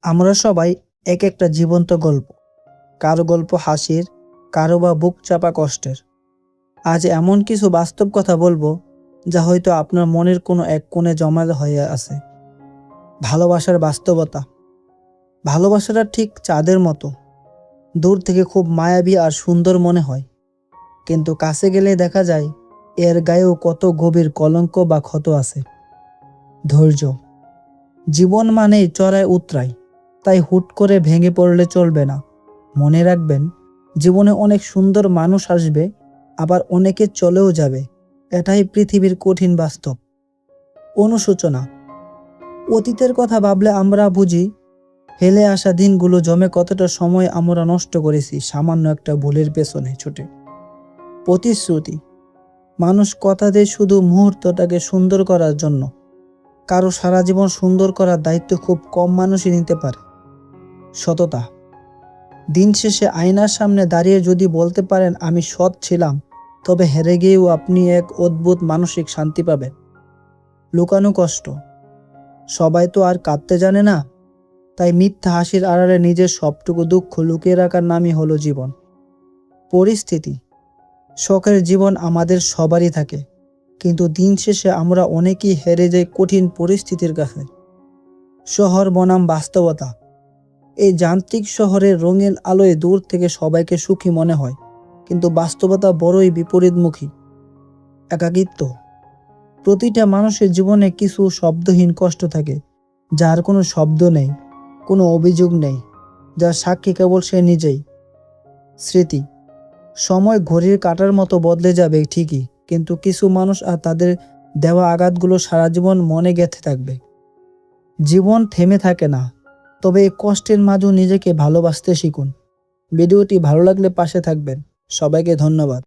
আমরা সবাই এক একটা জীবন্ত গল্প। কারো গল্প হাসির, কারো বা বুক চাপা কষ্টের। আজ এমন কিছু বাস্তব কথা বলবো যা হয়তো আপনার মনের কোনো এক কোণে জমা হয়ে আছে। ভালোবাসার বাস্তবতা। ভালোবাসাটা ঠিক চাঁদের মতো, দূর থেকে খুব মায়াবী আর সুন্দর মনে হয়, কিন্তু কাছে গেলে দেখা যায় এর গায়েও কত গভীর কলঙ্ক বা ক্ষত আছে। ধৈর্য। জীবন মানেই চড়াই উতরাই, তাই হুট করে ভেঙে পড়লে চলবে না। মনে রাখবেন, জীবনে অনেক সুন্দর মানুষ আসবে, আবার অনেকে চলেও যাবে। এটাই পৃথিবীর কঠিন বাস্তব। অনুশোচনা। অতীতের কথা ভাবলে আমরা বুঝি ফেলে আসা দিনগুলো জমে কতটা সময় আমরা নষ্ট করেছি সামান্য একটা ভুলের পেছনে ছুটে। প্রতিশ্রুতি। মানুষ কথা দেয় শুধু মুহূর্তটাকে সুন্দর করার জন্য। কারো সারা জীবন সুন্দর করার দায়িত্ব খুব কম মানুষই নিতে পারে। সততা। দিন শেষে আয়নার সামনে দাঁড়িয়ে যদি বলতে পারেন আমি সৎ ছিলাম, তবে হেরে গিয়েও আপনি এক অদ্ভুত মানসিক শান্তি পাবেন। লুকানো কষ্ট। সবাই তো আর কাঁদতে জানে না, তাই মিথ্যা হাসির আড়ালে নিজের সবটুকু দুঃখ লুকিয়ে রাখার নামই হলো জীবন। পরিস্থিতি। শখের জীবন আমাদের সবারই থাকে, কিন্তু দিন শেষে আমরা অনেকেই হেরে যাই কঠিন পরিস্থিতির কাছে। শহর বনাম বাস্তবতা। এই যান্ত্রিক শহরের রঙিন আলোয় দূর থেকে সবাইকে সুখী মনে হয়, কিন্তু বাস্তবতা বড়ই বিপরীতমুখী। একাকিত্ব। প্রতিটা মানুষের জীবনে কিছু শব্দহীন কষ্ট থাকে, যার কোনো শব্দ নেই, কোনো অভিযোগ নেই, যার সাক্ষী কেবল সে নিজেই। স্মৃতি। সময় ঘড়ির কাঁটার মতো বদলে যাবে ঠিকই, কিন্তু কিছু মানুষ আর তাদের দেওয়া আঘাতগুলো সারা জীবন মনে গেঁথে থাকবে। জীবন থেমে থাকে না, তবে এই কষ্টের মাঝেও নিজেকে ভালোবাসতে শিখুন। ভিডিওটি ভালো লাগলে পাশে থাকবেন। সবাইকে ধন্যবাদ।